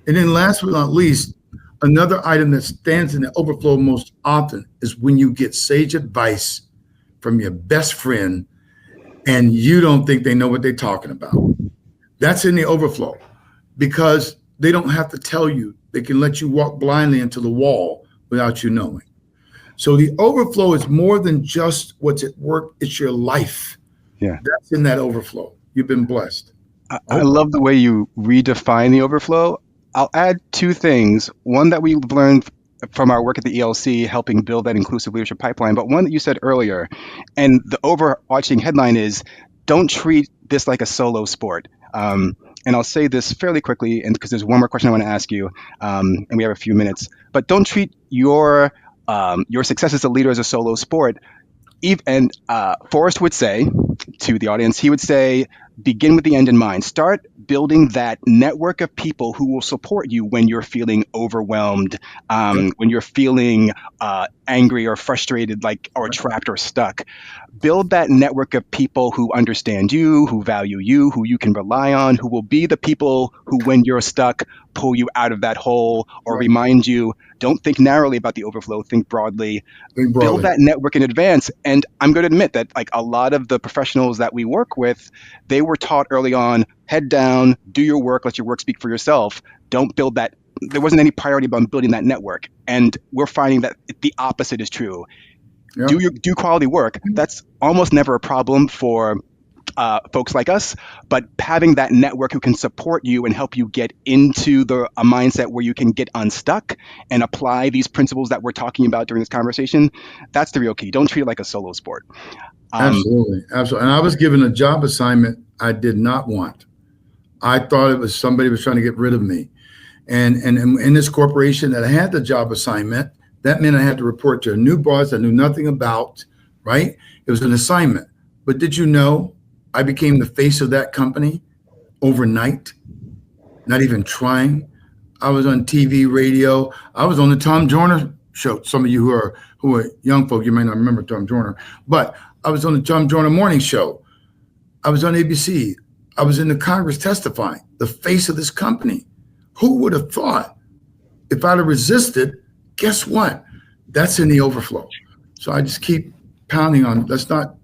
And then last but not least, another item that stands in the overflow most often is when you get sage advice from your best friend and you don't think they know what they're talking about. That's in the overflow because they don't have to tell you. They can let you walk blindly into the wall without you knowing. So the overflow is more than just what's at work. It's your life. Yeah, that's in that overflow. You've been blessed. I love the way you redefine the overflow. I'll add two things. One that we've learned from our work at the ELC, helping build that inclusive leadership pipeline, but one that you said earlier, and the overarching headline is, don't treat this like a solo sport. And I'll say this fairly quickly, and because there's one more question I want to ask you, and we have a few minutes. But don't treat your success as a leader as a solo sport. And Forrest would say to the audience, he would say, begin with the end in mind. Start building that network of people who will support you when you're feeling overwhelmed, when you're feeling angry or frustrated, or trapped or stuck. Build that network of people who understand you, who value you, who you can rely on, who will be the people who, when you're stuck, pull you out of that hole or remind you, don't think narrowly about the overflow, think broadly. Build that network in advance. And I'm going to admit that a lot of the professionals that we work with, they were taught early on, head down, do your work, let your work speak for yourself. Don't build that. There wasn't any priority about building that network. And we're finding that the opposite is true. Yeah. Do quality work. That's almost never a problem for folks like us, but having that network who can support you and help you get into a mindset where you can get unstuck and apply these principles that we're talking about during this conversation, that's the real key. Don't treat it like a solo sport. Absolutely. Absolutely. And I was given a job assignment I did not want. I thought it was somebody was trying to get rid of me. And in this corporation that I had the job assignment, that meant I had to report to a new boss I knew nothing about, right? It was an assignment. But did you know I became the face of that company overnight, not even trying? I was on TV, radio. I was on the Tom Joyner show. Some of you who are young folk, you may not remember Tom Joyner, but I was on the Tom Joyner morning show. I was on ABC. I was in the Congress testifying, the face of this company. Who would have thought? If I'd have resisted, guess what? That's in the overflow. So I just keep pounding on, let's not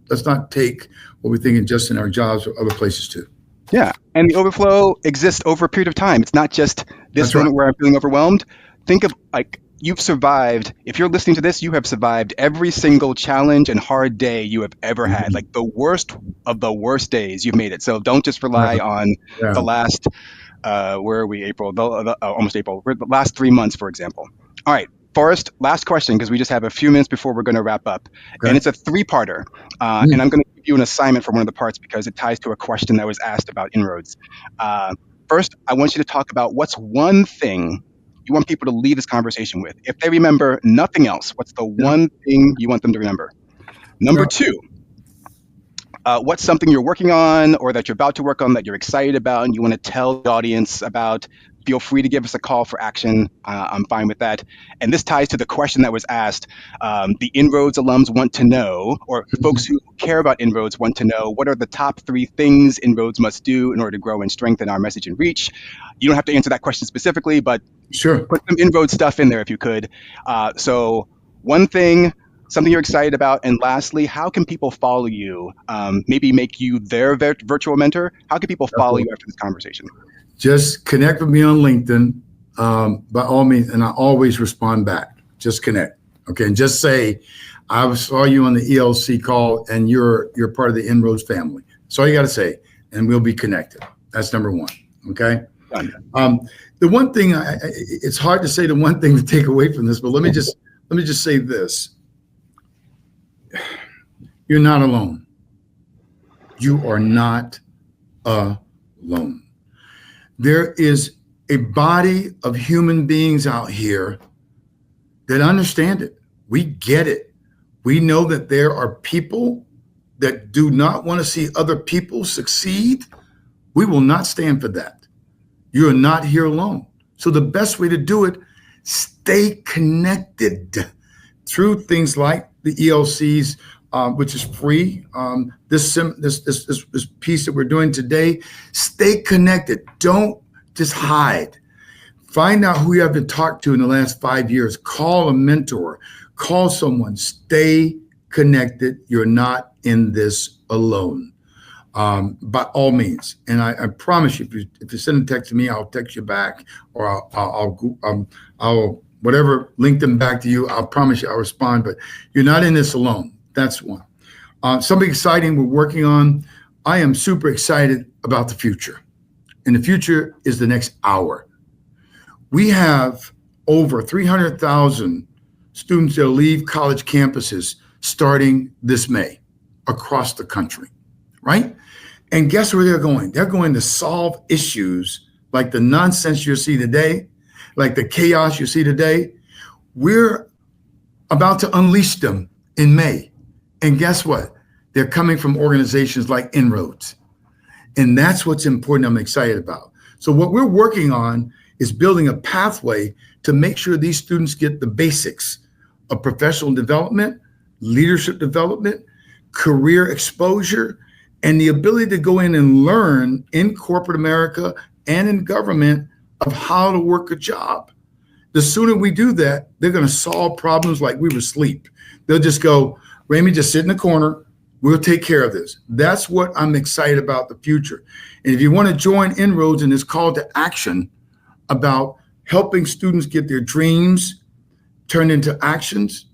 take what we're thinking just in our jobs or other places too. Yeah. And the overflow exists over a period of time. It's not just this That's moment right. where I'm feeling overwhelmed. Think of like you've survived. If you're listening to this, you have survived every single challenge and hard day you have ever had. Like the worst of the worst days, you've made it. So don't just rely on the last, where are we, April? Almost April. The last 3 months, for example. All right. Forrest, last question, because we just have a few minutes before we're going to wrap up. Okay. And it's a three-parter. And I'm going to give you an assignment for one of the parts because it ties to a question that was asked about inroads. First, I want you to talk about what's one thing you want people to leave this conversation with. If they remember nothing else, what's the one thing you want them to remember? Number two, what's something you're working on or that you're about to work on that you're excited about and you want to tell the audience about? Feel free to give us a call for action. I'm fine with that. And this ties to the question that was asked. The INROADS alums want to know, or folks who care about INROADS want to know, what are the top 3 things INROADS must do in order to grow and strengthen our message and reach? You don't have to answer that question specifically, but sure, put some INROADS stuff in there if you could. So one thing, something you're excited about, and lastly, how can people follow you? Maybe make you their virtual mentor. How can people follow you after this conversation? Just connect with me on LinkedIn, by all means, and I always respond back. Just connect, okay? And just say, I saw you on the ELC call, and you're part of the INROADS family. That's all you got to say, and we'll be connected. That's number one, okay? The one thing, it's hard to say the one thing to take away from this, but let me just say this: you're not alone. You are not alone. There is a body of human beings out here that understand it. We get it. We know that there are people that do not want to see other people succeed. We will not stand for that. You are not here alone. So the best way to do it, stay connected through things like the ELCs, which is free. This piece that we're doing today, stay connected. Don't just hide. Find out who you have to talk to in the last 5 years. Call a mentor. Call someone. Stay connected. You're not in this alone. By all means. And I promise you, if you send a text to me, I'll text you back, or I'll whatever, link them back to you. I'll promise you I'll respond. But you're not in this alone. That's one. Something exciting we're working on. I am super excited about the future. And the future is the next hour. We have over 300,000 students that leave college campuses starting this May across the country, right? And guess where they're going? They're going to solve issues like the nonsense you see today, like the chaos you see today. We're about to unleash them in May. And guess what? They're coming from organizations like INROADS. And that's what's important, I'm excited about. So what we're working on is building a pathway to make sure these students get the basics of professional development, leadership development, career exposure, and the ability to go in and learn in corporate America and in government of how to work a job. The sooner we do that, they're going to solve problems like we were asleep. They'll just go, Ramey, just sit in the corner. We'll take care of this. That's what I'm excited about the future. And if you want to join INROADS in this call to action about helping students get their dreams turned into actions,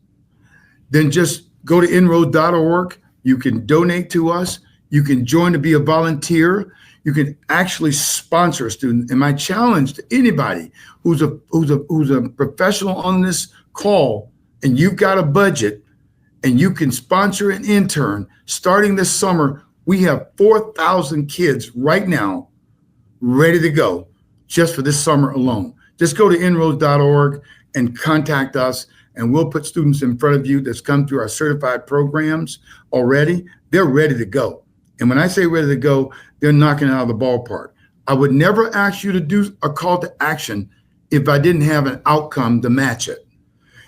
then just go to inroads.org. You can donate to us. You can join to be a volunteer. You can actually sponsor a student. And my challenge to anybody who's a professional on this call, and you've got a budget and you can sponsor an intern, starting this summer, we have 4,000 kids right now ready to go just for this summer alone. Just go to inroads.org and contact us, and we'll put students in front of you that's come through our certified programs already. They're ready to go. And when I say ready to go, they're knocking it out of the ballpark. I would never ask you to do a call to action if I didn't have an outcome to match it.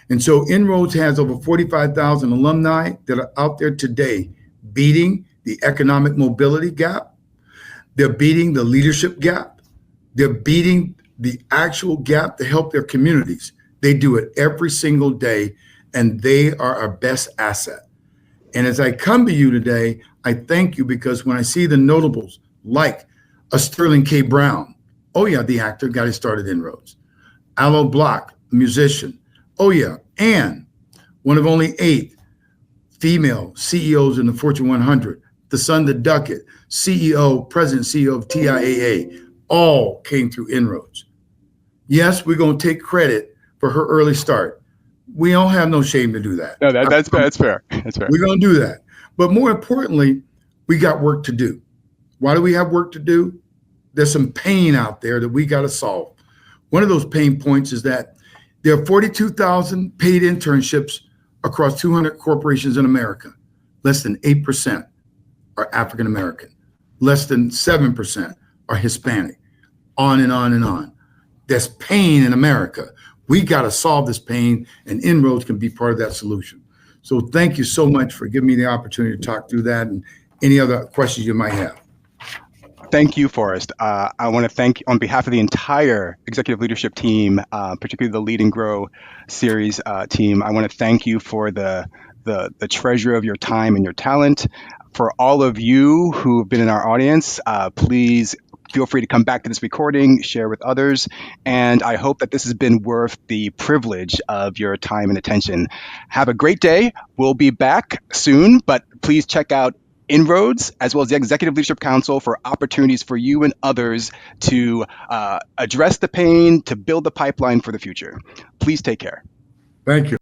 And so INROADS has over 45,000 alumni that are out there today beating the economic mobility gap. They're beating the leadership gap. They're beating the actual gap to help their communities. They do it every single day, and they are our best asset. And as I come to you today, I thank you, because when I see the notables like a Sterling K. Brown, oh yeah, the actor got his start at INROADS. Aloe Block, musician, oh yeah, and one of only 8 female CEOs in the Fortune 100, Thasunda Duckett, President CEO of TIAA, all came through INROADS. Yes, we're going to take credit for her early start. We don't have no shame to do that. No, that's fair. That's fair. That's fair. We're going to do that. But more importantly, we got work to do. Why do we have work to do? There's some pain out there that we got to solve. One of those pain points is that there are 42,000 paid internships across 200 corporations in America. Less than 8% are African American. Less than 7% are Hispanic. On and on and on. There's pain in America. We got to solve this pain, and INROADS can be part of that solution. So thank you so much for giving me the opportunity to talk through that and any other questions you might have. Thank you, Forrest. I want to thank, on behalf of the entire executive leadership team, particularly the Lead and Grow series team, I want to thank you for the treasure of your time and your talent. For all of you who have been in our audience, please feel free to come back to this recording, share with others, and I hope that this has been worth the privilege of your time and attention. Have a great day. We'll be back soon, but please check out INROADS as well as the Executive Leadership Council for opportunities for you and others to address the pain, to build the pipeline for the future. Please take care. Thank you.